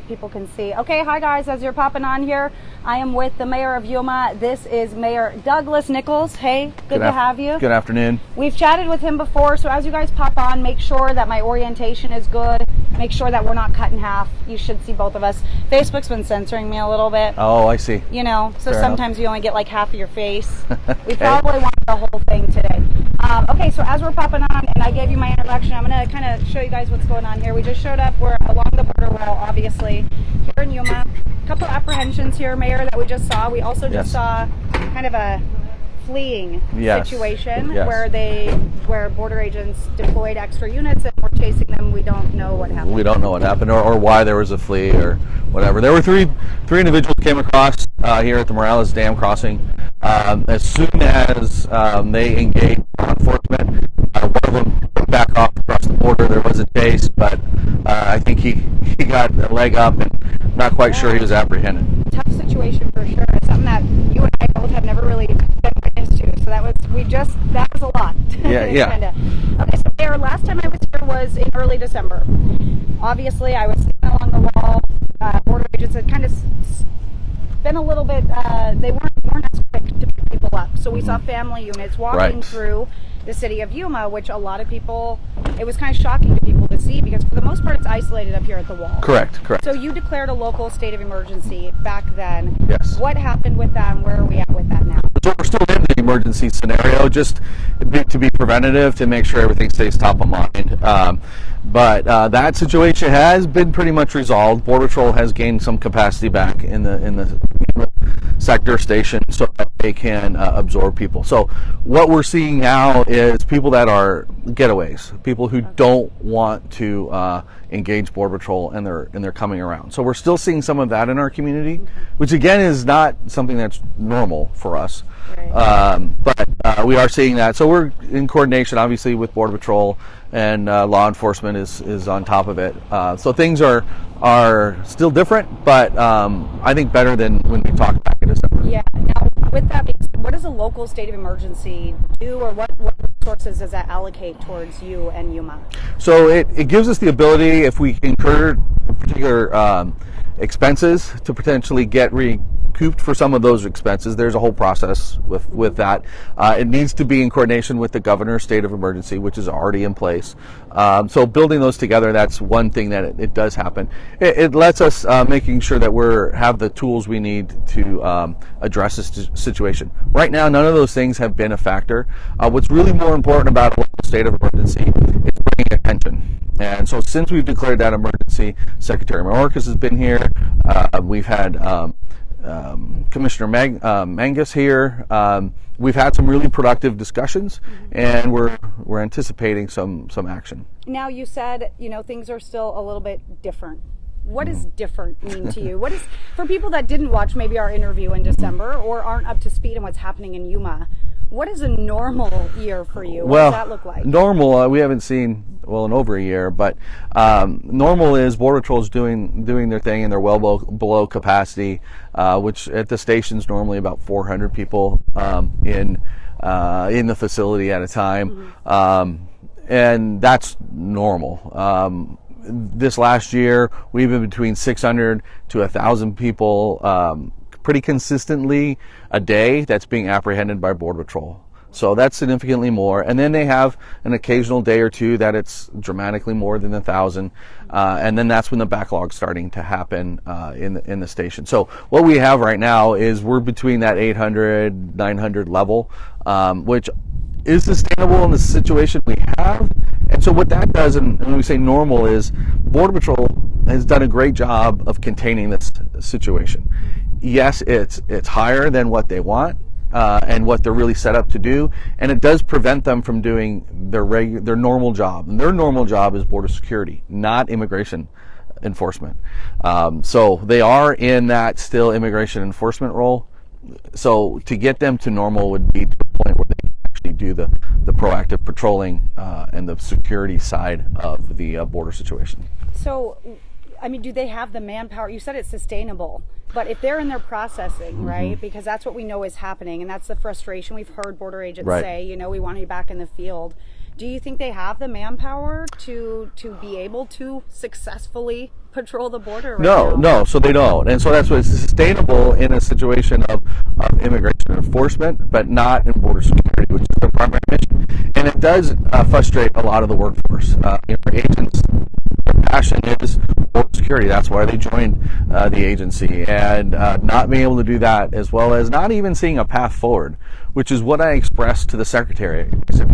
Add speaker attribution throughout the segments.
Speaker 1: people can see. Okay, hi guys, as you're popping on here, I am with the mayor of Yuma. This is Mayor Douglas Nicholls. Hey, good to have you.
Speaker 2: Good afternoon.
Speaker 1: We've chatted with him before, so as you guys pop on, make sure that my orientation is good. Make sure that we're not cut in half. You should see both of us. Facebook's been censoring me a little bit.
Speaker 2: Oh, I see.
Speaker 1: You know, so
Speaker 2: Fair
Speaker 1: sometimes
Speaker 2: enough.
Speaker 1: you only get like half of your face.
Speaker 2: Okay.
Speaker 1: We probably want the whole thing today. Okay, so as we're popping on, and I gave you my introduction, I'm going to kind of show you guys what's going on here. We just showed up. We're along the border wall, obviously, here in Yuma. A couple apprehensions here, Mayor, that we just saw. We also just saw kind of a fleeing situation where border agents deployed extra units and were chasing them. We don't know what happened.
Speaker 2: We don't know what happened or why there was a flee or whatever. There were three individuals came across here at the Morales Dam crossing. As soon as they engaged law enforcement, one of them back off across the border. There was a chase, but I think he got a leg up and not quite sure he was apprehended.
Speaker 1: Tough situation for sure. It's something that you and I both have never really been witness to. So that was a lot.
Speaker 2: Yeah.
Speaker 1: Okay, so Mayor, last time I was here was in early December. Obviously, I was sitting along the wall. Border agents had kind of been a little bit, they weren't as quick to pick people up. So we saw family units walking through the city of Yuma, which a lot of people, it was kind of shocking to people to see because for the most part it's isolated up here at the wall.
Speaker 2: Correct.
Speaker 1: So you declared a local state of emergency back then.
Speaker 2: Yes.
Speaker 1: What happened with that and where are we at with that now?
Speaker 2: So we're still in the emergency scenario, just to be preventative, to make sure everything stays top of mind. But that situation has been pretty much resolved. Border Patrol has gained some capacity back in the sector station so that they can absorb people. So what we're seeing now is people that are getaways, people who don't want to engage Border Patrol and they're coming around. So we're still seeing some of that in our community, which again is not something that's normal for us.
Speaker 1: Right.
Speaker 2: But we are seeing that. So we're in coordination, obviously, with Border Patrol, and law enforcement is on top of it. So things are still different, but I think better than when we talked back in December.
Speaker 1: Yeah. Now, with that being said, what does a local state of emergency do, or what resources does that allocate towards you and Yuma?
Speaker 2: So it gives us the ability, if we incur particular expenses, to potentially get recouped for some of those expenses. There's a whole process with that. It needs to be in coordination with the governor's state of emergency, which is already in place. So building those together, that's one thing that it does happen. It lets us making sure that have the tools we need to address this situation. Right now, none of those things have been a factor. What's really more important about a local state of emergency is bringing attention. And so since we've declared that emergency, Secretary Mayorkas has been here. We've had Commissioner Mangus here. We've had some really productive discussions, and we're anticipating some action.
Speaker 1: Now you said, things are still a little bit different. What does different mean to you? What is, for people that didn't watch maybe our interview in December or aren't up to speed on what's happening in Yuma, what is a normal year for you? What does that look like?
Speaker 2: Normal, we haven't seen in over a year, but normal is Border Patrol's doing their thing, and they're well below capacity, which at the station's normally about 400 people in the facility at a time, and that's normal. This last year, we've been between 600 to 1,000 people pretty consistently a day that's being apprehended by Border Patrol. So that's significantly more. And then they have an occasional day or two that it's dramatically more than 1,000. And then that's when the backlog's starting to happen in the station. So what we have right now is we're between that 800, 900 level, which is sustainable in the situation we have. And so what that does, and when we say normal, is Border Patrol has done a great job of containing this situation. Yes, it's higher than what they want and what they're really set up to do, and it does prevent them from doing their normal job. And their normal job is border security, not immigration enforcement. So they are in that still immigration enforcement role. So to get them to normal would be to the point where they can actually do the proactive patrolling and the security side of the border situation.
Speaker 1: So, do they have the manpower? You said it's sustainable, but if they're in their processing, right? Because that's what we know is happening, and that's the frustration we've heard border agents say, we want to be back in the field. Do you think they have the manpower to be able to successfully patrol the border right now?
Speaker 2: No, so they don't. And so that's what it's sustainable in a situation of immigration enforcement, but not in border security, which is their primary mission. And it does frustrate a lot of the workforce. Our agents, their passion is border security. That's why they joined the agency. And not being able to do that, as well as not even seeing a path forward, which is what I expressed to the secretary. I said,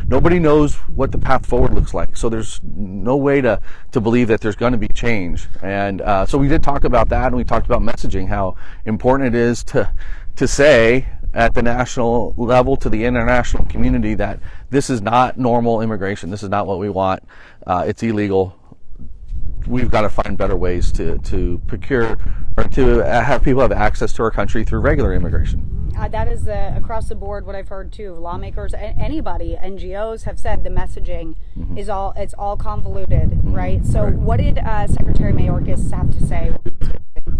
Speaker 2: nobody knows what the path forward looks like, so there's no way to believe that there's going to be change. And so we did talk about that, and we talked about messaging, how important it is to say at the national level to the international community that this is not normal immigration. This is not what we want. It's illegal. We've got to find better ways to procure or to have people have access to our country through regular immigration.
Speaker 1: That is across the board what I've heard too. Lawmakers, anybody, NGOs have said the messaging is all convoluted, right? So what did Secretary Mayorkas have to say?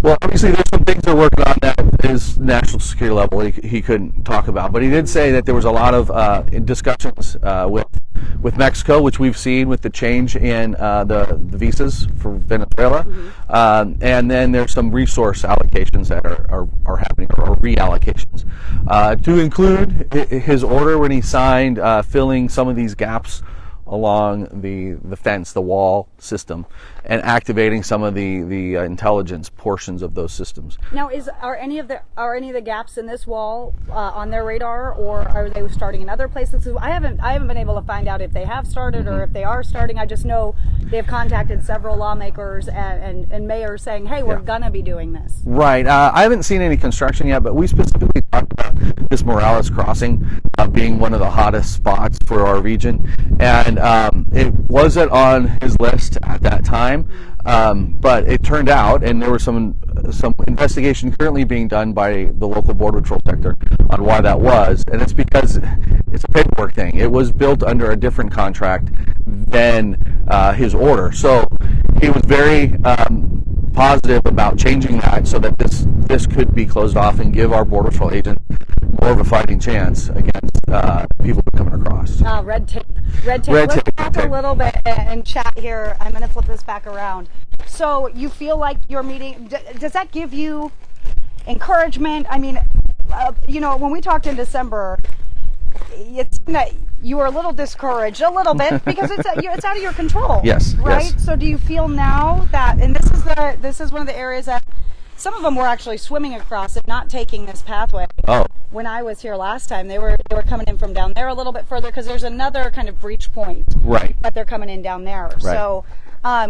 Speaker 2: Well, obviously there's some things they're working on that is national security level he couldn't talk about, but he did say that there was a lot of discussions with Mexico, which we've seen with the change in the visas for Venezuela, and then there's some resource allocations that are happening, or reallocations, to include his order when he signed filling some of these gaps along the fence, the wall system, and activating some of the intelligence portions of those systems.
Speaker 1: Now, are any of the gaps in this wall on their radar, or are they starting in other places? I haven't been able to find out if they have started or if they are starting. I just know they have contacted several lawmakers and mayors saying, "Hey, we're gonna be doing this." Right.
Speaker 2: I haven't seen any construction yet, but we specifically talked about this Morales crossing being one of the hottest spots for our region, and it wasn't on his list at that time. But it turned out, and there was some investigation currently being done by the local border patrol sector on why that was, and it's because it's a paperwork thing. It was built under a different contract than his order, so he was very positive about changing that so that this could be closed off and give our border patrol agents more of a fighting chance against people coming across.
Speaker 1: Red tape. Let's talk a little bit and chat here. I'm going to flip this back around. So you feel like your meeting, does that give you encouragement? I mean, when we talked in December, it's that you were a little discouraged, a little bit, because it's out of your control.
Speaker 2: Yes.
Speaker 1: Right.
Speaker 2: Yes.
Speaker 1: So do you feel now that, and this is one of the areas that some of them were actually swimming across and not taking this pathway.
Speaker 2: Oh.
Speaker 1: When I was here last time, they were coming in from down there a little bit further because there's another kind of breach point.
Speaker 2: Right.
Speaker 1: But they're coming in down there. Right. So,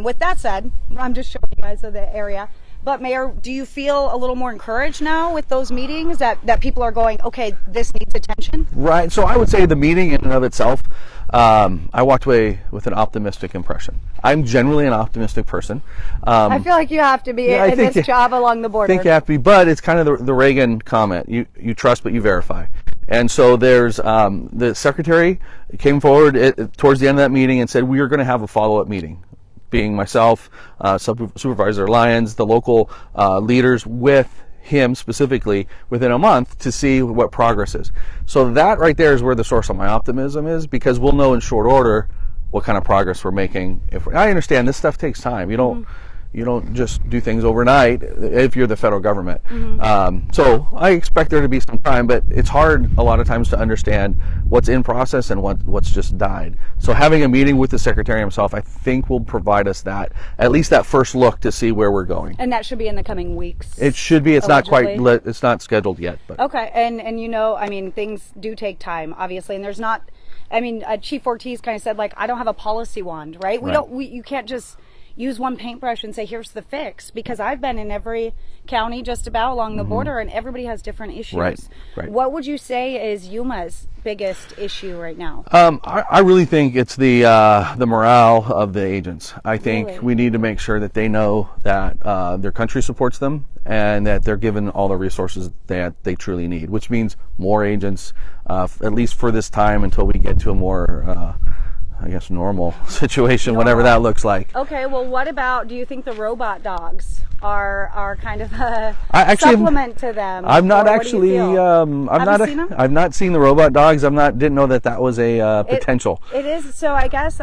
Speaker 1: with that said, I'm just showing you guys of the area. But Mayor, do you feel a little more encouraged now with those meetings that people are going, okay, this needs attention? Right.
Speaker 2: So I would say the meeting in and of itself, I walked away with an optimistic impression. I'm generally an optimistic person.
Speaker 1: I feel like you have to be in this job along the border.
Speaker 2: I think you have to be, but it's kind of the Reagan comment. You trust, but you verify. And so there's the secretary came forward towards the end of that meeting and said, we are going to have a follow-up meeting, being myself, Supervisor Lyons, the local leaders, with him specifically within a month to see what progress is. So that right there is where the source of my optimism is, because we'll know in short order what kind of progress we're making. I understand this stuff takes time. You don't just do things overnight if you're the federal government. So I expect there to be some time, but it's hard a lot of times to understand what's in process and what's just died. So having a meeting with the secretary himself, I think, will provide us at least that first look to see where we're going.
Speaker 1: And that should be in the coming weeks.
Speaker 2: It should be. It's allegedly not quite. It's not scheduled yet. But.
Speaker 1: Okay, and things do take time, obviously, and there's not. Chief Ortiz kind of said, I don't have a policy wand, right? You can't just use one paintbrush and say, here's the fix, because I've been in every county just about along the border, and everybody has different issues.
Speaker 2: Right.
Speaker 1: What would you say is Yuma's biggest issue right now?
Speaker 2: I really think it's the morale of the agents. I think we need to make sure that they know that their country supports them and that they're given all the resources that they truly need, which means more agents, at least for this time until we get to a more I guess, normal situation, whatever that looks like.
Speaker 1: Okay, well, what about, do you think the robot dogs are kind of a
Speaker 2: actually,
Speaker 1: supplement to them?
Speaker 2: I'm not
Speaker 1: Or what do
Speaker 2: actually.
Speaker 1: you feel? Have you seen them?
Speaker 2: I've not seen the robot dogs. Didn't know that was a potential.
Speaker 1: It is. So I guess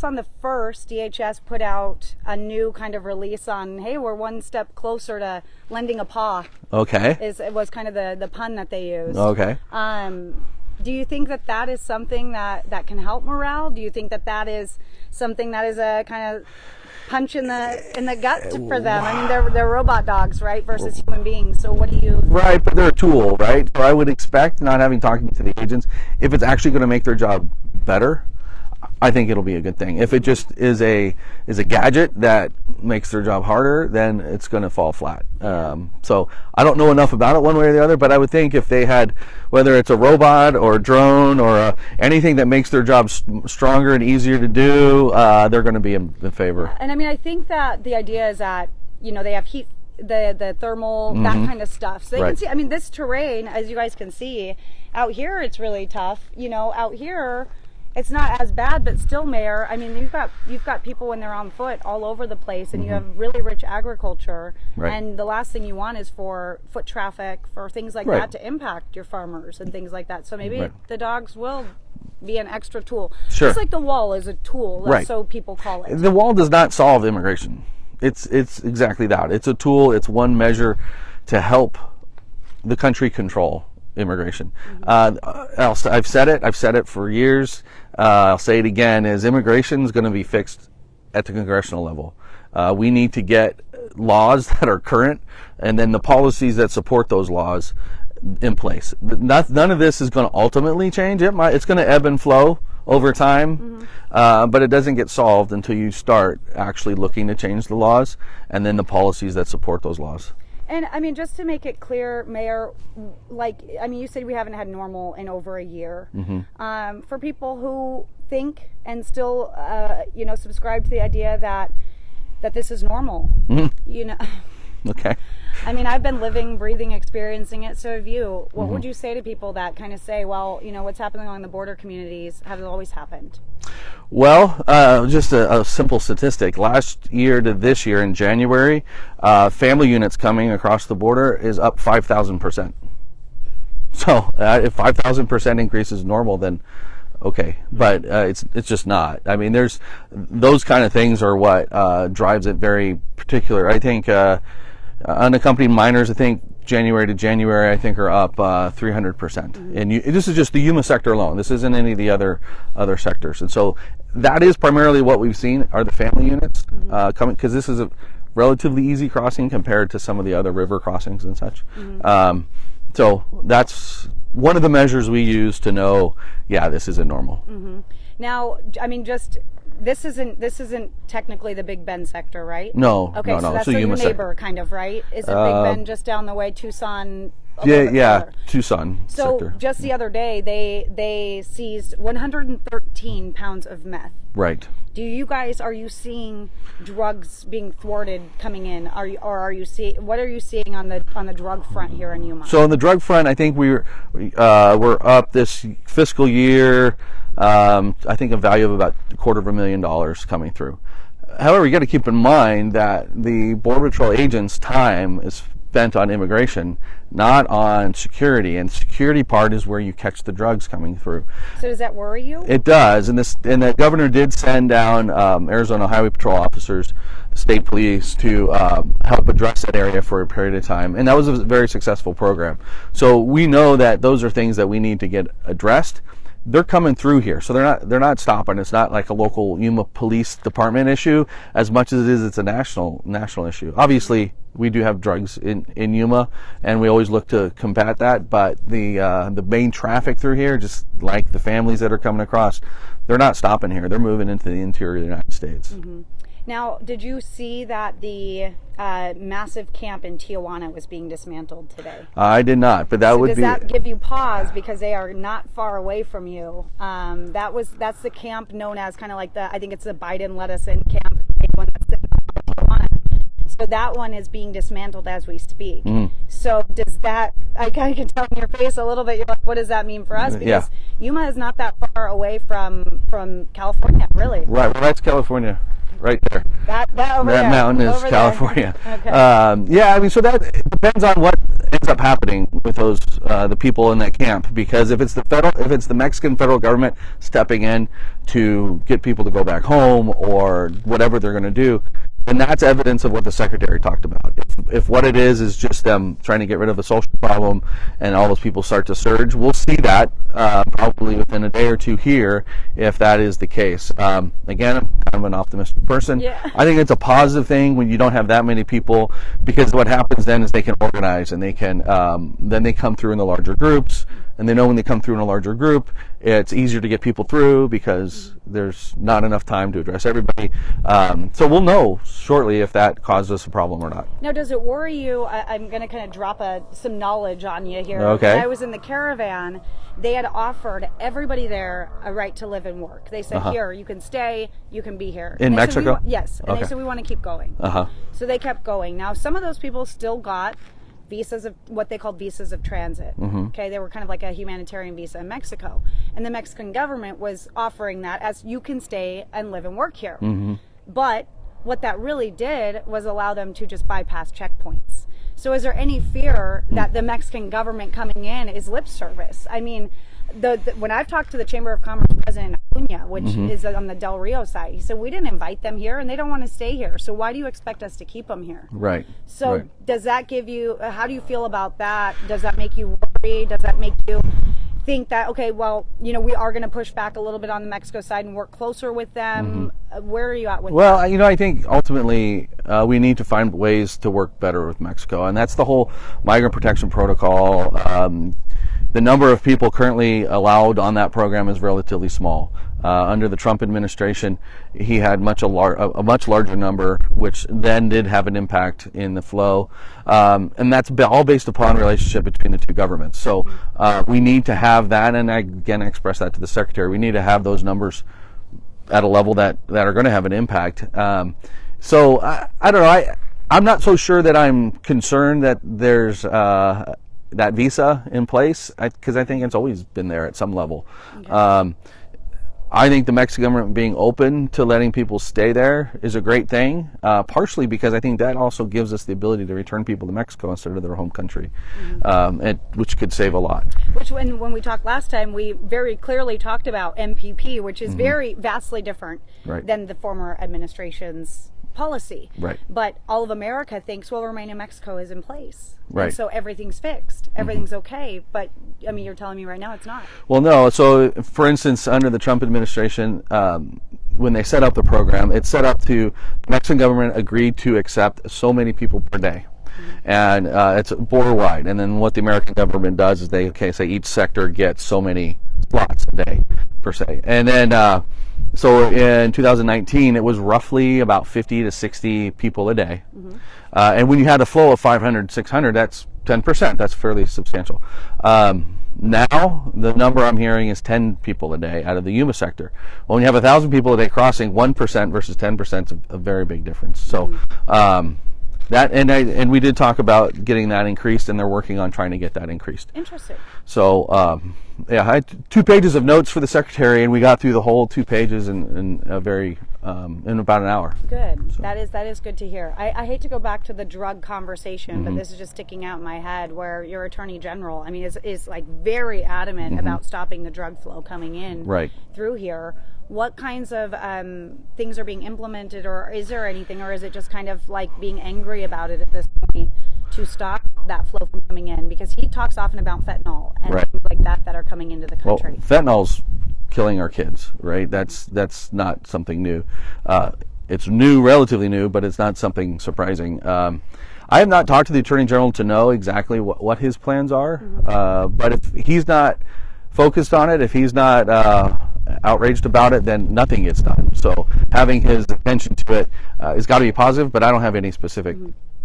Speaker 1: on the first, DHS put out a new kind of release on, hey, we're one step closer to lending a paw.
Speaker 2: Okay.
Speaker 1: It was kind of the pun that they used.
Speaker 2: Okay.
Speaker 1: Do you think that is something that can help morale? Do you think that is something that is a kind of punch in the gut for them? I mean, they're robot dogs, right, versus human beings. So what do you?
Speaker 2: Right, but they're a tool, right? So I would expect, not having talked to the agents, if it's actually going to make their job better, I think it'll be a good thing. If it just is a gadget that makes their job harder, then it's going to fall flat. So I don't know enough about it one way or the other, but I would think if they had, whether it's a robot or a drone or anything that makes their job stronger and easier to do, they're going to be in favor.
Speaker 1: And I mean, I think that the idea is that, they have heat, the thermal, that kind of stuff. So they can see, I mean, this terrain, as you guys can see, out here it's really tough. Out here it's not as bad, but still, Mayor, I mean, you've got people when they're on foot all over the place, and you have really rich agriculture, and the last thing you want is for foot traffic, for things like that to impact your farmers and things like that. So maybe the dogs will be an extra tool.
Speaker 2: Sure.
Speaker 1: Just like the wall is a tool, so people call it.
Speaker 2: The wall does not solve immigration. It's exactly that. It's a tool. It's one measure to help the country control immigration. I've said it for years. I'll say it again, is immigration is going to be fixed at the congressional level. We need to get laws that are current, and then the policies that support those laws in place. None of this is going to ultimately change. It's going to ebb and flow over time, but it doesn't get solved until you start actually looking to change the laws and then the policies that support those laws.
Speaker 1: And I mean, just to make it clear, Mayor, you said we haven't had normal in over a year. For people who think and still, subscribe to the idea that this is normal,
Speaker 2: Okay.
Speaker 1: I mean, I've been living, breathing, experiencing it. So have you. What would you say to people that kind of say, well, what's happening along the border communities has always happened?
Speaker 2: Well, just a simple statistic. Last year to this year in January, family units coming across the border is up 5,000%. So if 5,000% increase is normal, then okay. But it's just not. I mean, there's those kind of things are what drives it very particular. I think unaccompanied minors, I think January to January, I think are up 300%. And this is just the Yuma sector alone. This isn't any of the other sectors. And so that is primarily what we've seen are the family units coming, because this is a relatively easy crossing compared to some of the other river crossings and such. So that's one of the measures we use to know, this isn't normal.
Speaker 1: Now, I mean, this isn't technically the Big Bend sector, right?
Speaker 2: No.
Speaker 1: Okay,
Speaker 2: no.
Speaker 1: so that's
Speaker 2: your
Speaker 1: neighbor sector. Kind of, right? Is it Big Bend just down the way, Tucson?
Speaker 2: Tucson
Speaker 1: So
Speaker 2: sector.
Speaker 1: Just the other day, they seized 113 pounds of meth.
Speaker 2: Right.
Speaker 1: Are you seeing drugs being thwarted coming in? Are you seeing, what are you seeing on the drug front here in Yuma?
Speaker 2: So on the drug front, I think we're up this fiscal year. I think a value of about $250,000 coming through. However, you got to keep in mind that the Border Patrol agents' time is spent on immigration, not on security. And security part is where you catch the drugs coming through.
Speaker 1: So does that worry you?
Speaker 2: It does, and the governor did send down Arizona Highway Patrol officers, state police, to help address that area for a period of time, and that was a very successful program. So we know that those are things that we need to get addressed. They're coming through here, so they're not stopping. It's not like a local Yuma Police Department issue as much as it's a national issue. Obviously, we do have drugs in Yuma, and we always look to combat that. But the main traffic through here, just like the families that are coming across, they're not stopping here. They're moving into the interior of the United States.
Speaker 1: Now, did you see that the massive camp in Tijuana was being dismantled today?
Speaker 2: I did not, but
Speaker 1: does that give you pause because they are not far away from you? That's the camp known as kind of like I think it's the Biden Let Us In camp, the big one that's in Tijuana. So that one is being dismantled as we speak. So does that I kind of can tell in your face a little bit. You're like, what does that mean for us? Because Yuma is not that far away from California, really.
Speaker 2: Right. Well, that's California, right there.
Speaker 1: That over there.
Speaker 2: That mountain is
Speaker 1: over
Speaker 2: California.
Speaker 1: Okay.
Speaker 2: Yeah, I mean, so that it depends on what ends up happening with those the people in that camp. Because if it's the Mexican federal government stepping in to get people to go back home or whatever they're going to do, then that's evidence of what the secretary talked about. If what it is just them trying to get rid of a social problem and all those people start to surge, we'll see that probably within a day or two here if that is the case. Again, I'm kind of an optimistic person.
Speaker 1: Yeah.
Speaker 2: I think it's a positive thing when you don't have that many people, because what happens then is they can organize and they can then they come through in the larger groups. And they know when they come through in a larger group, it's easier to get people through because there's not enough time to address everybody. So we'll know shortly if that causes us a problem or not.
Speaker 1: Now, does it worry you? I'm going to kind of drop some knowledge on you here.
Speaker 2: Okay.
Speaker 1: When I was in the caravan, they had offered everybody there a right to live and work. They said, here, you can stay, you can be here.
Speaker 2: In Mexico?
Speaker 1: Yes. And they said, we want to keep going. So they kept going. Now, some of those people still got visas of what they called visas of transit. Okay, they were kind of like a humanitarian visa in Mexico, and the Mexican government was offering that as you can stay and live and work here. But what that really did was allow them to just bypass checkpoints. So is there any fear that the Mexican government coming in is lip service? I mean, when I've talked to the Chamber of Commerce president Acuña, which is on the Del Rio side, he said, we didn't invite them here and they don't want to stay here. So why do you expect us to keep them here?
Speaker 2: Right.
Speaker 1: So does that give you, how do you feel about that? Does that make you worry? Does that make you think that, okay, well, we are going to push back a little bit on the Mexico side and work closer with them? Where are you at with that?
Speaker 2: Well, I think ultimately we need to find ways to work better with Mexico. And that's the whole migrant protection protocol. The number of people currently allowed on that program is relatively small. Under the Trump administration, he had a much larger number, which then did have an impact in the flow. And that's all based upon relationship between the two governments. So we need to have that, and I again express that to the secretary. We need to have those numbers at a level that are going to have an impact. So I don't know. I'm not so sure that I'm concerned that there's that visa in place, because I think it's always been there at some level. Okay. I think the Mexican government being open to letting people stay there is a great thing, partially because I think that also gives us the ability to return people to Mexico instead of their home country, which could save a lot.
Speaker 1: Which, when we talked last time, we very clearly talked about MPP, which is very vastly different than the former administration's policy.
Speaker 2: Right.
Speaker 1: But all of America thinks, well, Remain in Mexico is in place.
Speaker 2: Right.
Speaker 1: And so everything's fixed. Everything's okay. But, I mean, you're telling me right now it's not.
Speaker 2: Well, no. So, for instance, under the Trump administration, when they set up the program, it's set up to, the Mexican government agreed to accept so many people per day. And it's border-wide. And then what the American government does is they say each sector gets so many slots a day, per se. And then, so in 2019, it was roughly about 50 to 60 people a day. And when you had a flow of 500, 600, that's 10%. That's fairly substantial. Now, the number I'm hearing is 10 people a day out of the Yuma sector. Well, when you have 1,000 people a day crossing, 1% versus 10% is a very big difference. So, that and we did talk about getting that increased, and they're working on trying to get that increased.
Speaker 1: Interesting.
Speaker 2: So, I had 2 pages of notes for the secretary, and we got through the whole 2 pages in about an hour.
Speaker 1: Good. So. That is good to hear. I hate to go back to the drug conversation, but this is just sticking out in my head, where your attorney general, I mean, is like very adamant about stopping the drug flow coming in through here. What kinds of things are being implemented, or is there anything, or is it just kind of like being angry about it at this point to stop that flow from coming in? Because he talks often about fentanyl and things like that are coming into the country.
Speaker 2: Well, fentanyl's killing our kids, right? That's not something new. It's new, relatively new, but it's not something surprising. I have not talked to the Attorney General to know exactly what his plans are, but if he's not focused on it, if he's not outraged about it, then nothing gets done. So having his attention to it has got to be positive, but I don't have any specific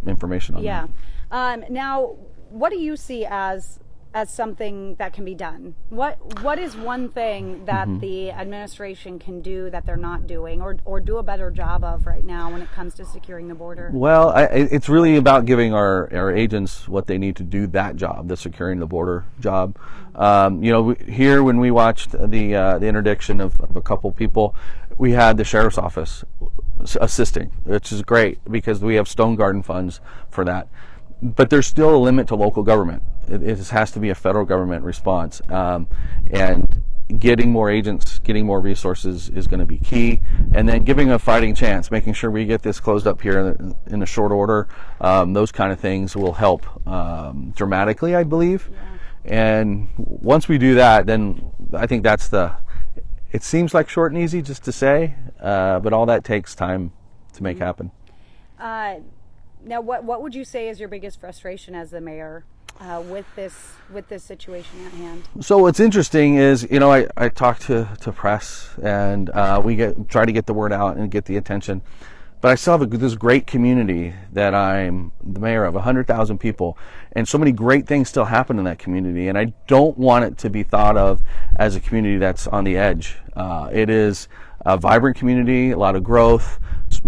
Speaker 2: information on that.
Speaker 1: Now, what do you see as as something that can be done. What is one thing that the administration can do that they're not doing, or do a better job of right now when it comes to securing the border?
Speaker 2: Well, it's really about giving our agents what they need to do that job, the securing the border job. Here when we watched the interdiction of a couple people, we had the sheriff's office assisting, which is great because we have Stone Garden funds for that. But there's still a limit to local government. It has to be a federal government response. And getting more agents, getting more resources is going to be key. And then giving a fighting chance, making sure we get this closed up here in a short order. Those kind of things will help dramatically, I believe. Yeah. And once we do that, then I think it seems like short and easy just to say, but all that takes time to make happen.
Speaker 1: Now, what would you say is your biggest frustration as the mayor with this situation at hand?
Speaker 2: So what's interesting is, I talk to press, and we try to get the word out and get the attention. But I still have this great community that I'm the mayor of, 100,000 people, and so many great things still happen in that community. And I don't want it to be thought of as a community that's on the edge. It is a vibrant community, a lot of growth,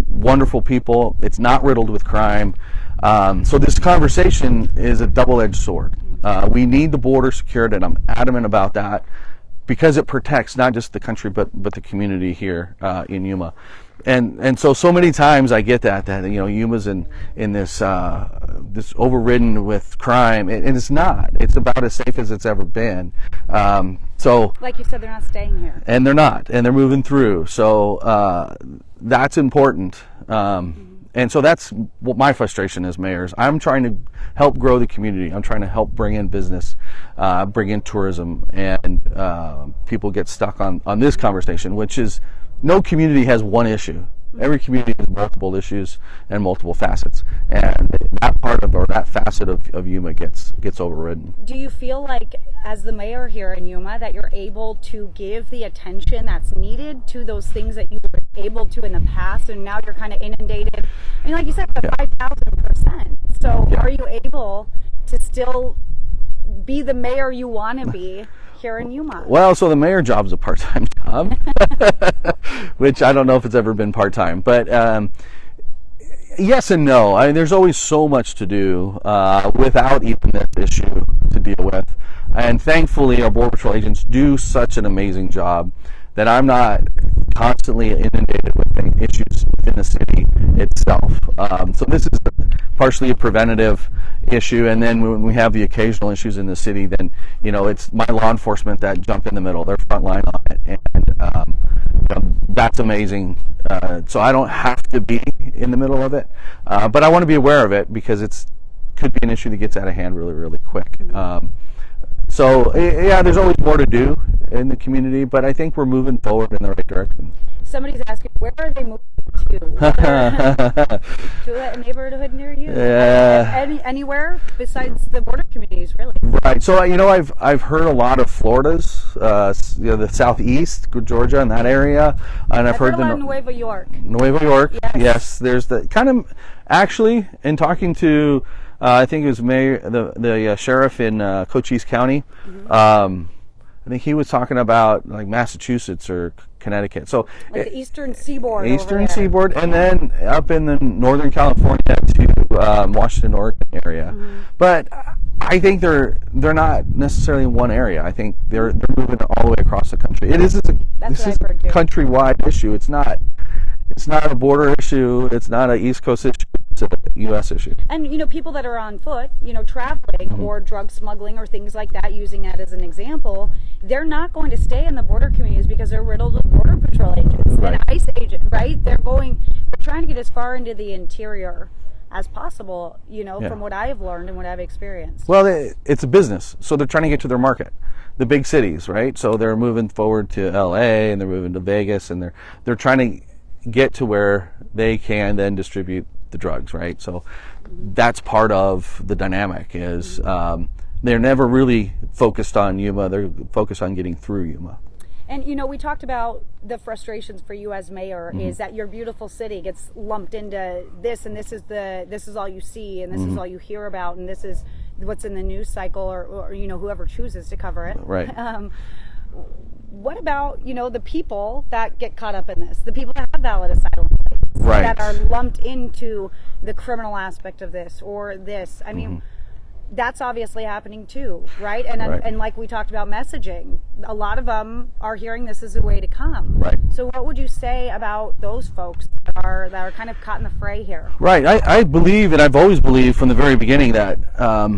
Speaker 2: wonderful people. It's not riddled with crime. So this conversation is a double-edged sword. We need the border secured, and I'm adamant about that because it protects not just the country but the community here in Yuma. And so many times I get that Yuma's in this overridden with crime, and it's not. It's about as safe as it's ever been. So
Speaker 1: like you said, they're not staying here,
Speaker 2: and they're not, and they're moving through. So that's important. And so that's what my frustration is, mayors. I'm trying to help grow the community. I'm trying to help bring in business, bring in tourism, and people get stuck on this conversation, which is no community has one issue. Every community has multiple issues and multiple facets, and that part of, or that facet of Yuma gets overridden.
Speaker 1: Do you feel like, as the mayor here in Yuma, that you're able to give the attention that's needed to those things that you were able to in the past, and now you're kind of inundated? I mean, like you said, 5,000%. So are you able to still be the mayor you want to be here in Yuma?
Speaker 2: Well, so the mayor job's a part-time job, which I don't know if it's ever been part-time, but yes and no. I mean, there's always so much to do without even this issue to deal with. And thankfully, our Border Patrol agents do such an amazing job that I'm not constantly inundated with issues in the city itself. So this is partially a preventative issue, and then when we have the occasional issues in the city, then it's my law enforcement that jump in the middle. They're frontline on it, and that's amazing. So I don't have to be in the middle of it, but I want to be aware of it because it could be an issue that gets out of hand really, really quick. So yeah, there's always more to do in the community, but I think we're moving forward in the right direction.
Speaker 1: Somebody's asking, where are they moving to? To a neighborhood near you? Anywhere besides the border communities, really?
Speaker 2: Right. So I've heard a lot of Florida's, the southeast, Georgia, and that area, and I've heard
Speaker 1: a lot of Nueva York.
Speaker 2: Nueva York. Yes. There's the kind of actually in talking to. I think it was the sheriff in Cochise County. I think he was talking about like Massachusetts or Connecticut. So
Speaker 1: like the Eastern Seaboard.
Speaker 2: Eastern Seaboard, and then up in the Northern California to Washington, Oregon area. But I think they're not necessarily in one area. I think they're moving all the way across the country. This is a countrywide issue. It's not a border issue. It's not an East Coast issue. It's a U.S. issue. And
Speaker 1: people that are on foot, traveling or drug smuggling or things like that, using that as an example, they're not going to stay in the border communities because they're riddled with border patrol agents and ICE agents, right? They're trying to get as far into the interior as possible, from what I've learned and what I've experienced.
Speaker 2: Well, it's a business, so they're trying to get to their market, the big cities, right? So they're moving forward to L.A. and they're moving to Vegas, and they're trying to get to where they can then distribute the drugs, right? So that's part of the dynamic is they're never really focused on Yuma. They're focused on getting through Yuma.
Speaker 1: And we talked about the frustrations for you as mayor is that your beautiful city gets lumped into this, and this is all you see, and this is all you hear about, and this is what's in the news cycle, or whoever chooses to cover it.
Speaker 2: Right.
Speaker 1: What about the people that get caught up in this, the people that have valid asylum claims,
Speaker 2: right,
Speaker 1: that are lumped into the criminal aspect of this or this? I mean, that's obviously happening too, right? And like we talked about messaging, a lot of them are hearing this as a way to come.
Speaker 2: Right.
Speaker 1: So what would you say about those folks that are kind of caught in the fray here?
Speaker 2: Right. I believe, and I've always believed from the very beginning, that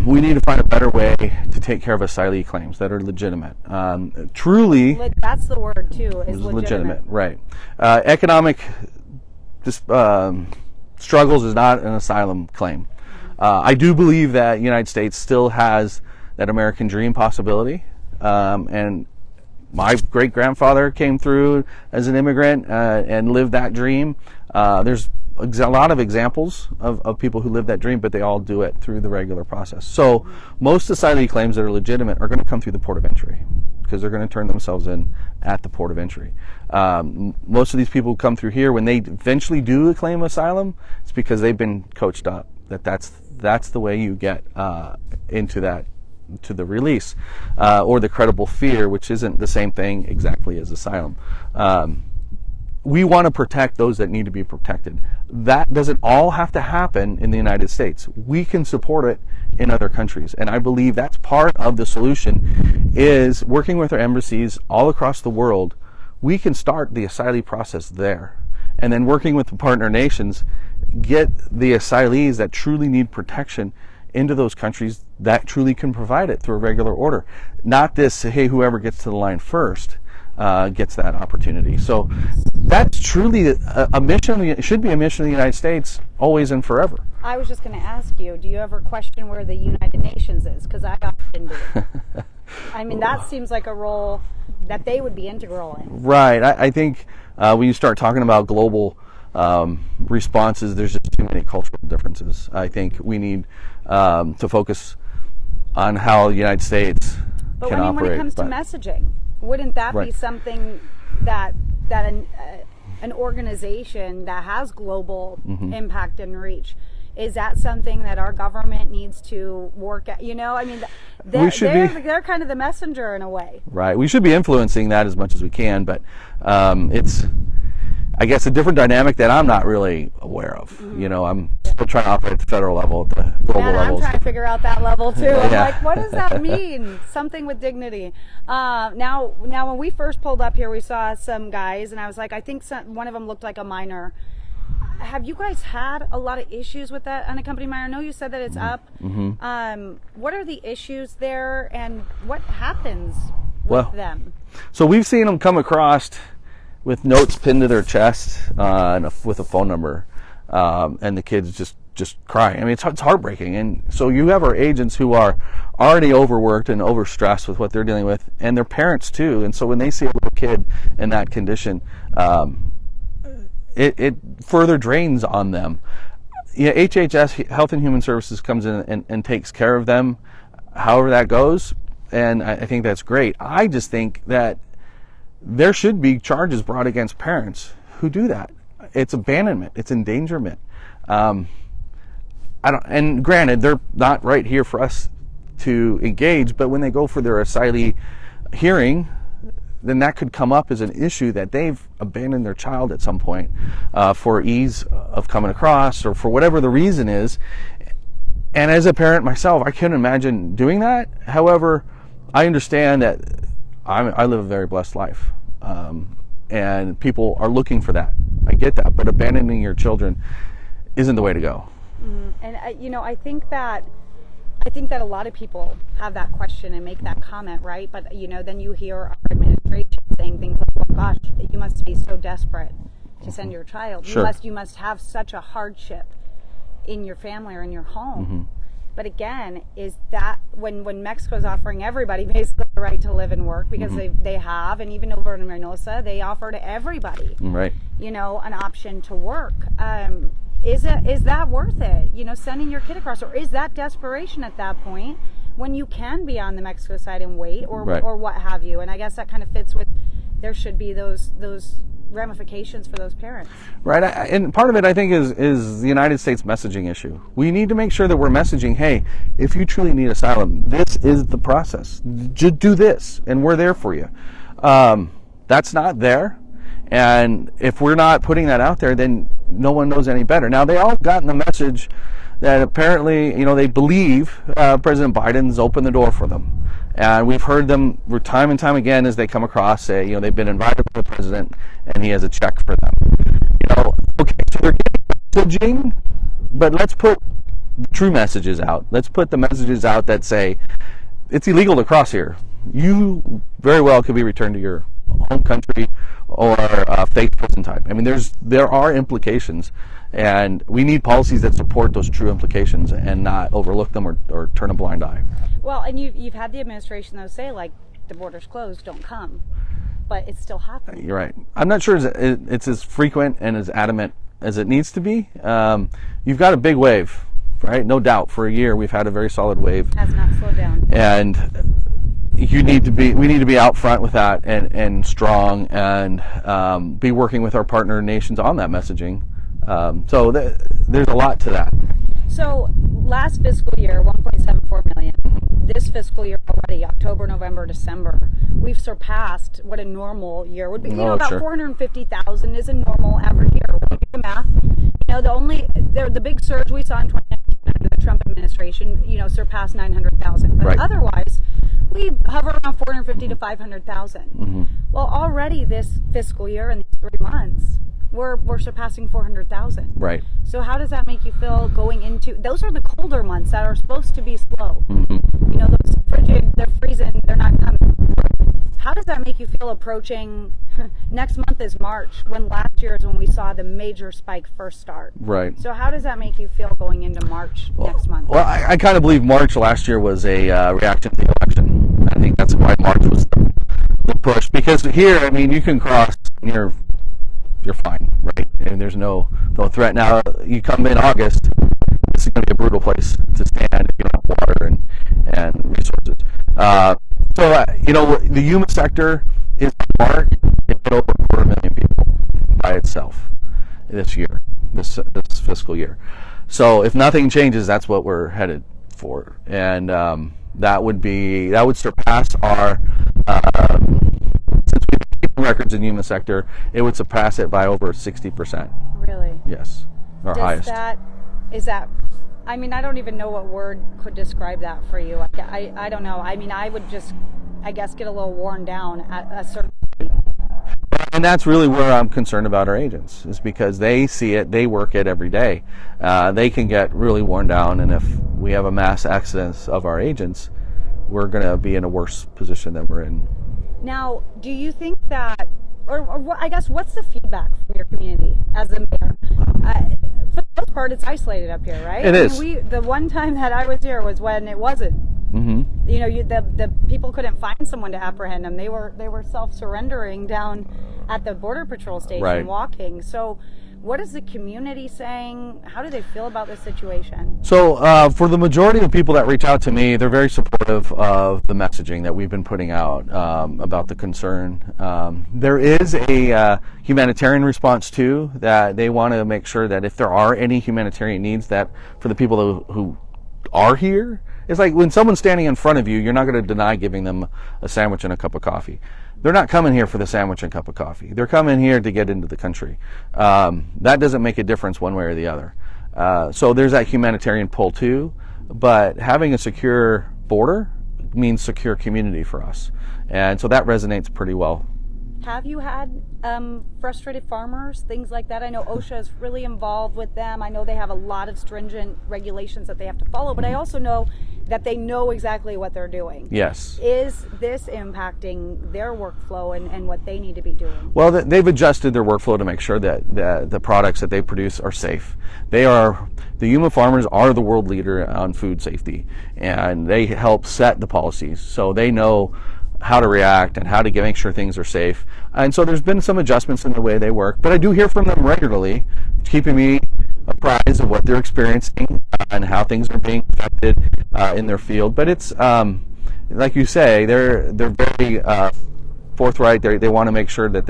Speaker 2: we need to find a better way to take care of asylee claims that are legitimate. Truly,
Speaker 1: that's the word too, is legitimate.
Speaker 2: Right. Economic struggles is not an asylum claim. I do believe that the United States still has that American dream possibility, and my great-grandfather came through as an immigrant and lived that dream. There's a lot of examples of people who live that dream, but they all do it through the regular process. So most asylee claims that are legitimate are going to come through the port of entry, because they're going to turn themselves in at the port of entry. Most of these people who come through here, when they eventually do claim asylum, it's because they've been coached up that that's the way you get into that, to the release, or the credible fear, which isn't the same thing exactly as asylum. We want to protect those that need to be protected. That doesn't all have to happen in the United States. We can support it in other countries, and I believe that's part of the solution, is working with our embassies all across the world. We can start the asylee process there, and then working with the partner nations, get the asylees that truly need protection into those countries that truly can provide it through a regular order. Not this, hey, whoever gets to the line first gets that opportunity. So that's truly a mission. It should be a mission of the United States, always and forever.
Speaker 1: I was just going to ask you, do you ever question where the United Nations is? Because I often do. I mean, that seems like a role that they would be integral in.
Speaker 2: Right. I think when you start talking about global responses, there's just too many cultural differences. I think we need to focus on how the United States can operate.
Speaker 1: When it comes to messaging, wouldn't that be something that an organization that has global impact and reach, is that something that our government needs to work at? I mean, they're kind of the messenger in a way.
Speaker 2: Right. We should be influencing that as much as we can, but it's, I guess, a different dynamic that I'm not really aware of. I'm still trying to operate at the federal level, at the global level.
Speaker 1: I'm trying to figure out that level too. I'm like, what does that mean? Something with dignity. Now, when we first pulled up here, we saw some guys, and I was like, I think one of them looked like a minor. Have you guys had a lot of issues with that unaccompanied minor? I know you said that it's up. What are the issues there, and what happens with them?
Speaker 2: So we've seen them come across with notes pinned to their chest with a phone number, and the kids just crying. I mean, it's heartbreaking. And so you have our agents who are already overworked and overstressed with what they're dealing with, and their parents too. And so when they see a little kid in that condition, it further drains on them. HHS, Health and Human Services, comes in and takes care of them, however that goes, and I think that's great. I just think that there should be charges brought against parents who do that. It's abandonment. It's endangerment. And granted, they're not right here for us to engage, but when they go for their asylee hearing, then that could come up as an issue that they've abandoned their child at some point for ease of coming across, or for whatever the reason is. And as a parent myself, I couldn't imagine doing that. However, I understand that I live a very blessed life, and people are looking for that. I get that, but abandoning your children isn't the way to go.
Speaker 1: And I think that a lot of people have that question and make that comment, right? But then you hear our administration saying things like, "Oh gosh, you must be so desperate to send your child.
Speaker 2: Sure.
Speaker 1: You must have such a hardship in your family or in your home." But again, is that when Mexico's offering everybody basically the right to live and work, because they have, and even over in Reynosa, they offer to everybody,
Speaker 2: right,
Speaker 1: an option to work. Is that worth it? Sending your kid across, or is that desperation at that point when you can be on the Mexico side and wait, or what have you? And I guess that kind of fits with, there should be those ramifications for those parents.
Speaker 2: Right, and part of it, I think, is the United States messaging issue. We need to make sure that we're messaging, hey, if you truly need asylum, this is the process. Just do this, and we're there for you. That's not there, and if we're not putting that out there, then no one knows any better. Now, they all gotten the message that apparently, they believe President Biden's opened the door for them. And we've heard them time and time again as they come across say, they've been invited by the president and he has a check for them. Okay, so they're getting messaging, but let's put true messages out. Let's put the messages out that say, it's illegal to cross here. You very well could be returned to your home country or face prison time. I mean, there are implications, and we need policies that support those true implications and not overlook them or turn a blind eye.
Speaker 1: Well, and you've had the administration, though, say, like, the border's closed, don't come. But it's still happening. You're
Speaker 2: right. I'm not sure it's as frequent and as adamant as it needs to be. You've got a big wave, right? No doubt. For a year, we've had a very solid wave.
Speaker 1: Has not slowed down.
Speaker 2: And we need to be out front with that and strong and be working with our partner nations on that messaging. So there's a lot to that.
Speaker 1: So last fiscal year, 1.74 million. This fiscal year already, October, November, December, we've surpassed what a normal year would be. About
Speaker 2: sure.
Speaker 1: 450,000 is a normal average year. When you do the math, the big surge we saw in 2019 under the Trump administration, surpassed 900,000. But
Speaker 2: right.
Speaker 1: Otherwise, we hover around 450 to 500,000.
Speaker 2: Mm-hmm.
Speaker 1: Well, already this fiscal year in these 3 months, we're surpassing 400,000.
Speaker 2: Right.
Speaker 1: So how does that make you feel going into, those are the colder months that are supposed to be slow.
Speaker 2: Mm-hmm.
Speaker 1: Those frigid, they're freezing, they're not coming. How does that make you feel approaching, next month is March, when last year is when we saw the major spike first start.
Speaker 2: Right.
Speaker 1: So how does that make you feel going into March next month?
Speaker 2: Well, I kind of believe March last year was a reaction to the election. I think that's why March was the push. Because here, you can cross and you're fine, right? And there's no threat. Now, you come in August, this is going to be a brutal place to stand if you don't have water and resources. The human sector is on mark. It hit over 250,000 people by itself this year, this fiscal year. So if nothing changes, that's what we're headed for, and that would surpass our. Since we've been keeping records in human sector, it would surpass it by over 60%.
Speaker 1: Really?
Speaker 2: Yes, our highest.
Speaker 1: I don't even know what word could describe that for you. I don't know. I would just, I guess, get a little worn down at a certain point.
Speaker 2: And that's really where I'm concerned about our agents, is because they see it, they work it every day. They can get really worn down, and if we have a mass exodus of our agents, we're going to be in a worse position than we're in.
Speaker 1: Now, do you think that, or I guess, what's the feedback from your community as the mayor? For the most part, it's isolated up here, right?
Speaker 2: It is.
Speaker 1: The one time that I was here was when it wasn't.
Speaker 2: Mm-hmm.
Speaker 1: The people couldn't find someone to apprehend them. They were self-surrendering down at the Border Patrol station,
Speaker 2: right.
Speaker 1: Walking. So what is the community saying? How do they feel about this situation?
Speaker 2: So for the majority of people that reach out to me, they're very supportive of the messaging that we've been putting out about the concern. There is a humanitarian response too, that they want to make sure that if there are any humanitarian needs, that for the people who are here, it's like when someone's standing in front of you, you're not going to deny giving them a sandwich and a cup of coffee. They're not coming here for the sandwich and cup of coffee. They're coming here to get into the country. That doesn't make a difference one way or the other. So there's that humanitarian pull too, but having a secure border means secure community for us. And so that resonates pretty well.
Speaker 1: Have you had frustrated farmers, things like that? I know OSHA is really involved with them. I know they have a lot of stringent regulations that they have to follow, but I also know that they know exactly what they're doing.
Speaker 2: Yes.
Speaker 1: Is this impacting their workflow and what they need to be doing?
Speaker 2: Well, they've adjusted their workflow to make sure that the products that they produce are safe. The Yuma farmers are the world leader on food safety, and they help set the policies, so they know how to react and how to make sure things are safe. And so there's been some adjustments in the way they work, but I do hear from them regularly, keeping me apprised of what they're experiencing and how things are being affected in their field. But it's like you say, they're very forthright. They want to make sure that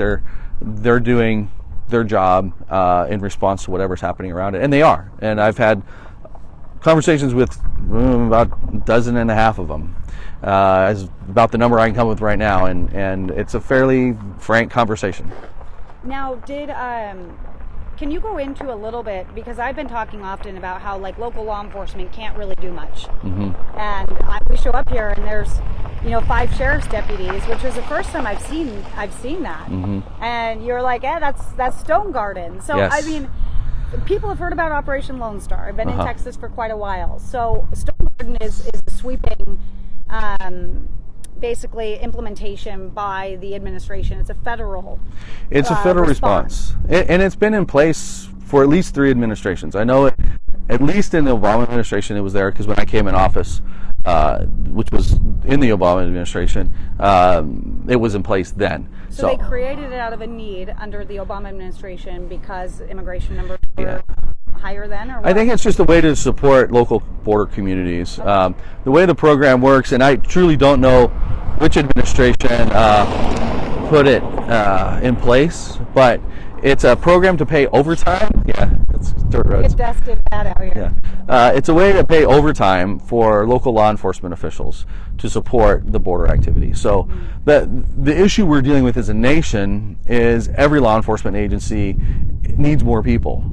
Speaker 2: they're doing their job in response to whatever's happening around it, and they are. And I've had conversations with about a dozen and a half of them, as about the number I can come with right now, and it's a fairly frank conversation.
Speaker 1: Now, can you go into a little bit, because I've been talking often about how like local law enforcement can't really do much, and we show up here and there's 5 sheriff's deputies, which is the first time I've seen that, and you're like, that's Stone Garden. So
Speaker 2: yes.
Speaker 1: I mean, people have heard about Operation Lone Star. I've been in Texas for quite a while. So Stone Garden is a sweeping, basically implementation by the administration. It's a federal.
Speaker 2: It's a federal response, and it's been in place for at least 3 administrations. I know it, at least in the Obama administration, it was there, because when I came in office, which was in the Obama administration, it was in place then.
Speaker 1: So they created it out of a need under the Obama administration because immigration numbers were higher then, or what?
Speaker 2: I think it's just a way to support local border communities. The way the program works, and I truly don't know which administration put it in place, but it's a program to pay overtime. Yeah, it's dirt roads.
Speaker 1: It dusted bad out here.
Speaker 2: Yeah. It's a way to pay overtime for local law enforcement officials to support the border activity. So the issue we're dealing with as a nation is every law enforcement agency needs more people.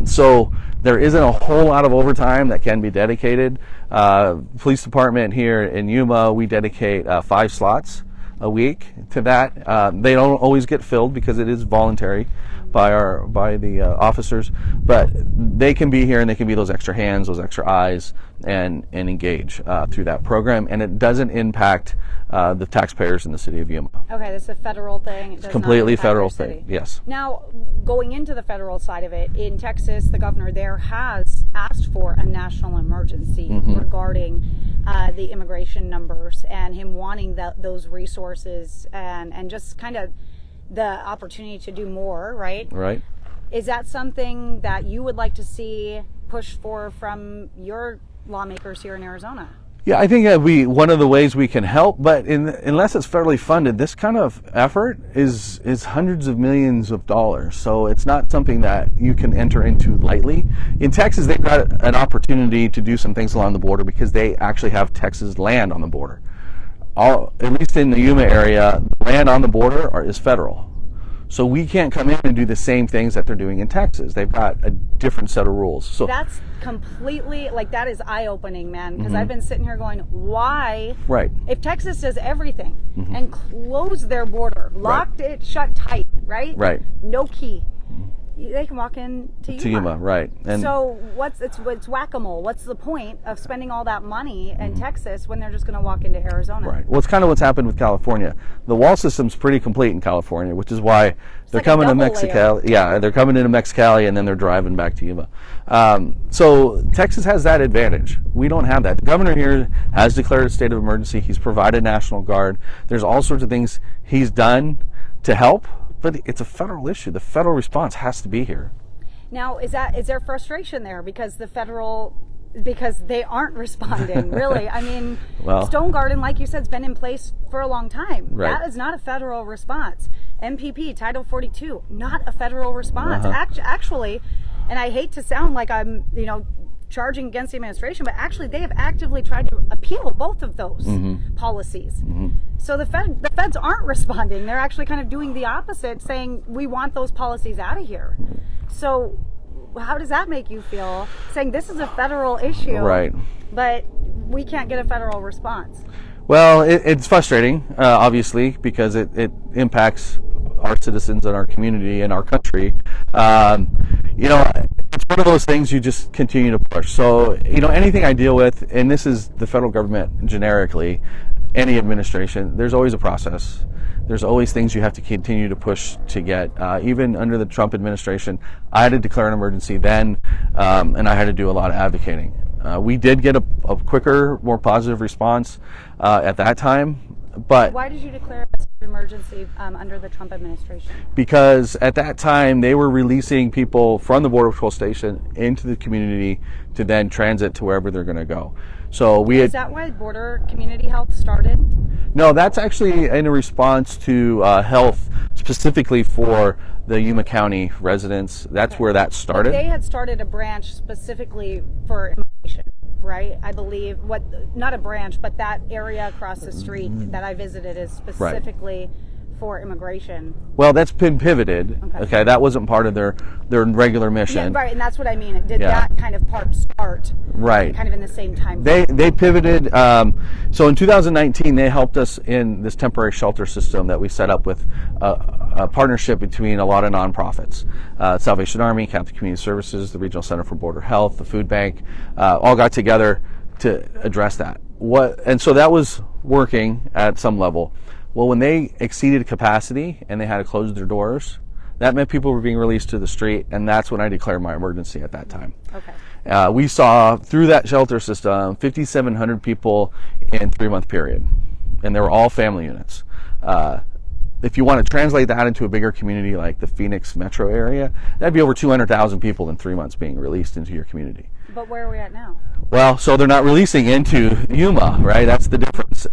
Speaker 2: So there isn't a whole lot of overtime that can be dedicated. Police department here in Yuma, we dedicate 5 slots a week to that. They don't always get filled because it is voluntary by the officers, but they can be here and they can be those extra hands, those extra eyes, and engage through that program, and it doesn't impact the taxpayers in the city of Yuma.
Speaker 1: Okay, this is a federal thing. It does
Speaker 2: Completely
Speaker 1: not impact
Speaker 2: federal
Speaker 1: our city.
Speaker 2: thing. Yes.
Speaker 1: Now, going into the federal side of it, in Texas, the governor there has asked for a national emergency regarding the immigration numbers and him wanting those resources and just kind of the opportunity to do more, right?
Speaker 2: Right.
Speaker 1: Is that something that you would like to see pushed for from your lawmakers here in Arizona?
Speaker 2: Yeah, I think that'd be one of the ways we can help, but unless it's federally funded, this kind of effort is hundreds of millions of dollars. So it's not something that you can enter into lightly. In Texas, they've got an opportunity to do some things along the border because they actually have Texas land on the border. At least in the Yuma area, the land on the border is federal. So we can't come in and do the same things that they're doing in Texas. They've got a different set of rules. So
Speaker 1: that's completely, that is eye-opening, man, because I've been sitting here going, why?
Speaker 2: Right.
Speaker 1: If Texas does everything and closed their border, locked it shut tight, right?
Speaker 2: Right.
Speaker 1: No key. They can walk in to Yuma.
Speaker 2: Right. And
Speaker 1: so it's whack-a-mole. What's the point of spending all that money in Texas when they're just going to walk into Arizona?
Speaker 2: Right. Well, it's kind of what's happened with California. The wall system's pretty complete in California, which is why they're coming to Mexicali. Yeah, they're coming into Mexicali and then they're driving back to Yuma. So Texas has that advantage. We don't have that. The governor here has declared a state of emergency. He's provided National Guard. There's all sorts of things he's done to help. But it's a federal issue. The federal response has to be here.
Speaker 1: Now, is there frustration there because because they aren't responding, really? I mean, Stone Garden, like you said, has been in place for a long time.
Speaker 2: Right.
Speaker 1: That is not a federal response. MPP, Title 42, not a federal response. Actually, and I hate to sound like I'm, charging against the administration, but actually they have actively tried to appeal both of those policies. So the feds aren't responding. They're actually kind of doing the opposite, saying we want those policies out of here. So how does that make you feel, saying this is a federal issue,
Speaker 2: right,
Speaker 1: but we can't get a federal response? Well,
Speaker 2: it's frustrating, obviously, because it impacts our citizens and our community and our country. It's one of those things you just continue to push. So, anything I deal with, and this is the federal government generically, any administration, there's always a process. There's always things you have to continue to push to get. Even under the Trump administration, I had to declare an emergency then, and I had to do a lot of advocating. We did get a quicker, more positive response at that time. But
Speaker 1: why did you declare a state of emergency under the Trump administration?
Speaker 2: Because at that time they were releasing people from the Border Patrol station into the community to then transit to wherever they're going to go. So we had.
Speaker 1: Is that why border community health started?
Speaker 2: No, that's actually in a response to health specifically for the Yuma County residents. That's where that started.
Speaker 1: But they had started a branch specifically for immigration, right? I believe not a branch, but that area across the street that I visited is specifically for immigration.
Speaker 2: Well, that's been pivoted. Okay, that wasn't part of their regular mission.
Speaker 1: Yeah, right, and that's what I mean. Did that kind of part start?
Speaker 2: Right.
Speaker 1: Kind of in the same time.
Speaker 2: They pivoted. So in 2019, they helped us in this temporary shelter system that we set up with a partnership between a lot of nonprofits, Salvation Army, Catholic Community Services, the Regional Center for Border Health, the Food Bank, all got together to address that. And so that was working at some level. Well, when they exceeded capacity and they had to close their doors, that meant people were being released to the street, and that's when I declared my emergency at that time.
Speaker 1: Okay.
Speaker 2: We saw through that shelter system 5,700 people in a 3-month period, and they were all family units. If you want to translate that into a bigger community like the Phoenix metro area, that'd be over 200,000 people in 3 months being released into your community.
Speaker 1: But where are we at now?
Speaker 2: Well, so they're not releasing into Yuma, right? That's the difference.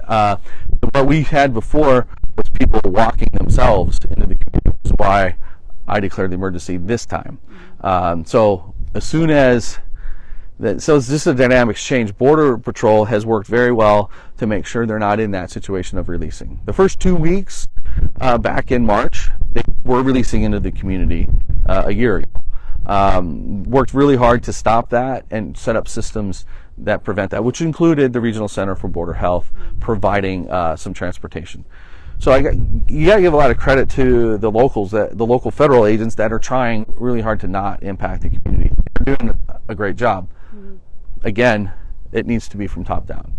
Speaker 2: What we had before was people walking themselves into the community, which is why I declared the emergency this time. So as soon as that, so it's just a dynamic change. Border Patrol has worked very well to make sure they're not in that situation of releasing. The first 2 weeks back in March, they were releasing into the community a year ago. Worked really hard to stop that and set up systems that prevent that, which included the Regional Center for Border Health providing some transportation. So you got to give a lot of credit to the locals, the local federal agents that are trying really hard to not impact the community. They're doing a great job. Again, it needs to be from top down.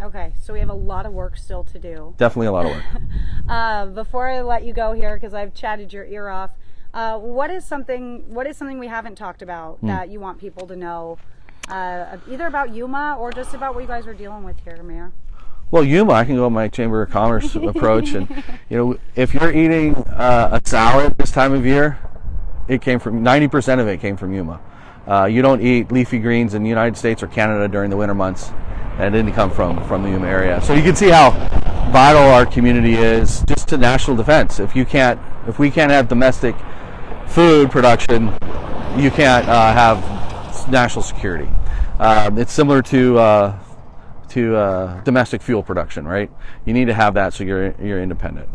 Speaker 1: Okay, so we have a lot of work still to do.
Speaker 2: Definitely a lot of work.
Speaker 1: Before I let you go here, because I've chatted your ear off, what is something we haven't talked about that you want people to know, either about Yuma or just about what you guys are dealing with here, Mayor?
Speaker 2: Well, Yuma, I can go with my Chamber of Commerce approach, and if you're eating a salad this time of year, it came from 90% of it came from Yuma. You don't eat leafy greens in the United States or Canada during the winter months. That didn't come from the Yuma area. So you can see how vital our community is just to national defense. If we can't have domestic food production, you can't have national security. It's similar to domestic fuel production, right? You need to have that so you're independent.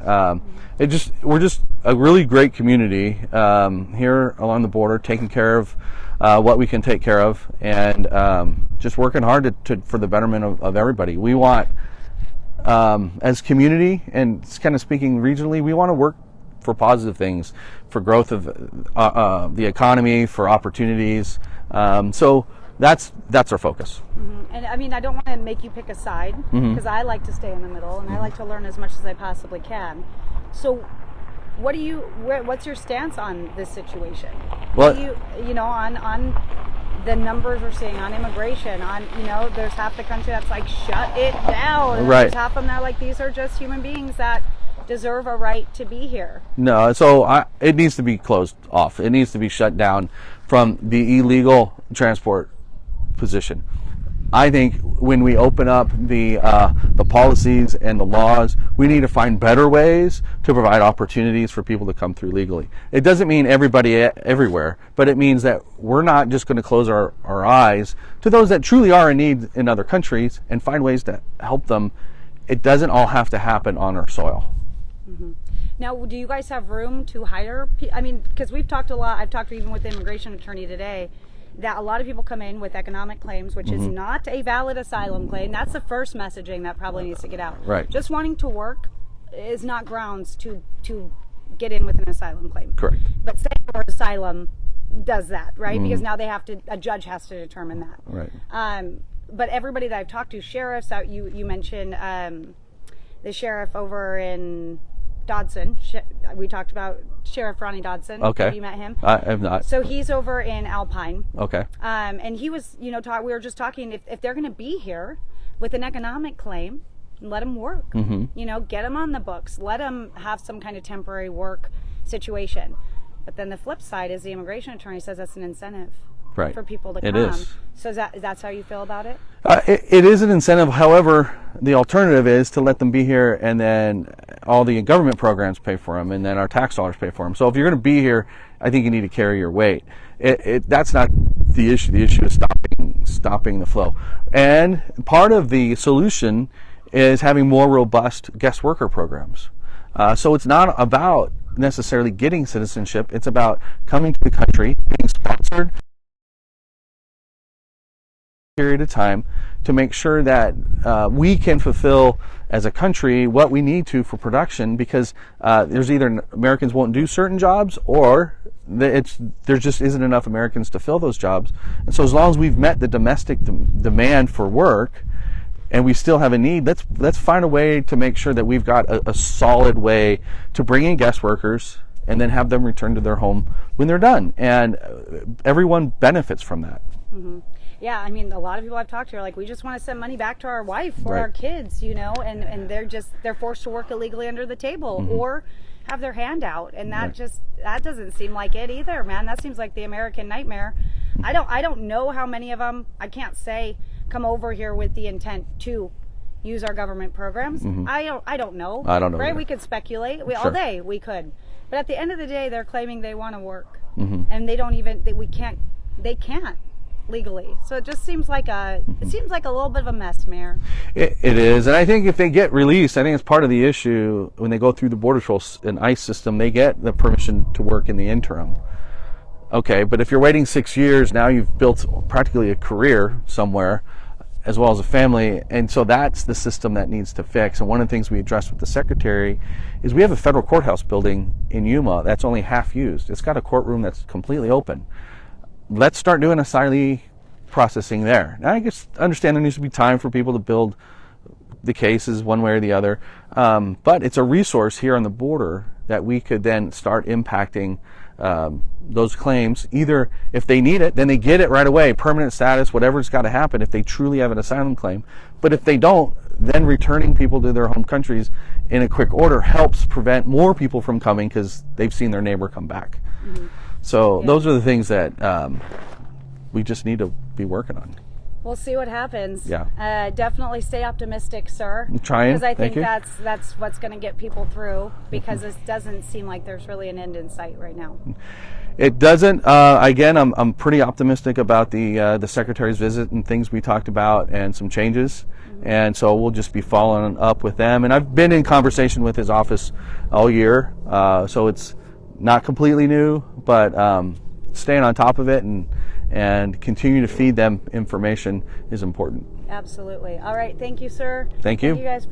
Speaker 2: We're just a really great community here along the border, taking care of what we can take care of, and just working hard for the betterment of everybody. We want, as community, and kind of speaking regionally, we want to work for positive things, for growth of the economy, for opportunities. So that's our focus.
Speaker 1: And I mean, I don't want to make you pick a side, because I like to stay in the middle, and I like to learn as much as I possibly can. So what's your stance on this situation?
Speaker 2: Well,
Speaker 1: on the numbers we're seeing, on immigration, there's half the country that's like, shut it down. And
Speaker 2: right.
Speaker 1: There's half of them that are like, these are just human beings that deserve a right to be here.
Speaker 2: No, so it needs to be closed off. It needs to be shut down from the illegal transport position. I think when we open up the policies and the laws, we need to find better ways to provide opportunities for people to come through legally. It doesn't mean everybody everywhere, but it means that we're not just going to close our eyes to those that truly are in need in other countries and find ways to help them. It doesn't all have to happen on our soil.
Speaker 1: Now, do you guys have room to hire people? I mean, because we've talked a lot, I've talked even with the immigration attorney today, that a lot of people come in with economic claims, which is not a valid asylum claim. That's the first messaging that probably needs to get out.
Speaker 2: Right.
Speaker 1: Just wanting to work is not grounds to get in with an asylum claim.
Speaker 2: Correct.
Speaker 1: But saying the word asylum does that, right? Because now a judge has to determine that.
Speaker 2: Right.
Speaker 1: But everybody that I've talked to, sheriffs out, you mentioned the sheriff over in Dodson. We talked about Sheriff Ronnie Dodson.
Speaker 2: Okay.
Speaker 1: Have you met him?
Speaker 2: I have not.
Speaker 1: So he's over in Alpine.
Speaker 2: Okay.
Speaker 1: And he was, we were just talking, if they're going to be here with an economic claim, let them work.
Speaker 2: Mm-hmm.
Speaker 1: You know, get them on the books. Let them have some kind of temporary work situation. But then the flip side is the immigration attorney says that's an incentive
Speaker 2: Right.
Speaker 1: for people to
Speaker 2: It
Speaker 1: come.
Speaker 2: is.
Speaker 1: So that's how you feel about it?
Speaker 2: It is an incentive. However, the alternative is to let them be here, and then all the government programs pay for them, and then our tax dollars pay for them. So if you're going to be here, I think you need to carry your weight. That's not the issue. The issue is stopping the flow. And part of the solution is having more robust guest worker programs. So it's not about necessarily getting citizenship. It's about coming to the country, being sponsored period of time to make sure that we can fulfill as a country what we need to for production, because there's either Americans won't do certain jobs, or there just isn't enough Americans to fill those jobs. And so as long as we've met the domestic demand for work and we still have a need, let's find a way to make sure that we've got a solid way to bring in guest workers and then have them return to their home when they're done. And everyone benefits from that.
Speaker 1: Mm-hmm. Yeah, I mean, a lot of people I've talked to are like, we just want to send money back to our wife or
Speaker 2: Right.
Speaker 1: our kids, you know, and they're forced to work illegally under the table
Speaker 2: Mm-hmm.
Speaker 1: or have their hand out, and that
Speaker 2: Right.
Speaker 1: that doesn't seem like it either, man. That seems like the American nightmare. I don't know how many of them, I can't say, come over here with the intent to use our government programs.
Speaker 2: Mm-hmm.
Speaker 1: I don't know.
Speaker 2: I don't know
Speaker 1: Right?
Speaker 2: either.
Speaker 1: We could speculate. All
Speaker 2: Sure.
Speaker 1: day we could. But at the end of the day, they're claiming they want to work.
Speaker 2: Mm-hmm.
Speaker 1: And they can't legally. So it just seems like a little bit of a mess, Mayor.
Speaker 2: It is, and I think if they get released, I think it's part of the issue when they go through the Border Patrol and ICE system, they get the permission to work in the interim. Okay, but if you're waiting 6 years, now you've built practically a career somewhere, as well as a family, and so that's the system that needs to fix. And one of the things we addressed with the Secretary is we have a federal courthouse building in Yuma that's only half used. It's got a courtroom that's completely open. Let's start doing asylee processing there. Now, I just understand there needs to be time for people to build the cases one way or the other, but it's a resource here on the border that we could then start impacting those claims. Either if they need it, then they get it right away, permanent status, whatever's got to happen if they truly have an asylum claim. But if they don't, then returning people to their home countries in a quick order helps prevent more people from coming because they've seen their neighbor come back.
Speaker 1: Mm-hmm.
Speaker 2: So those are the things that we just need to be working on.
Speaker 1: We'll see what happens.
Speaker 2: Yeah.
Speaker 1: Definitely stay optimistic, sir.
Speaker 2: I'm trying.
Speaker 1: Because I think
Speaker 2: Thank you.
Speaker 1: that's what's going to get people through, because this doesn't seem like there's really an end in sight right now.
Speaker 2: It doesn't. Again, I'm pretty optimistic about the Secretary's visit and things we talked about and some changes. Mm-hmm. And so we'll just be following up with them. And I've been in conversation with his office all year. So it's not completely new, but staying on top of it and continue to feed them information is important.
Speaker 1: Absolutely. All right. Thank you, sir.
Speaker 2: Thank you.
Speaker 1: Thank you guys.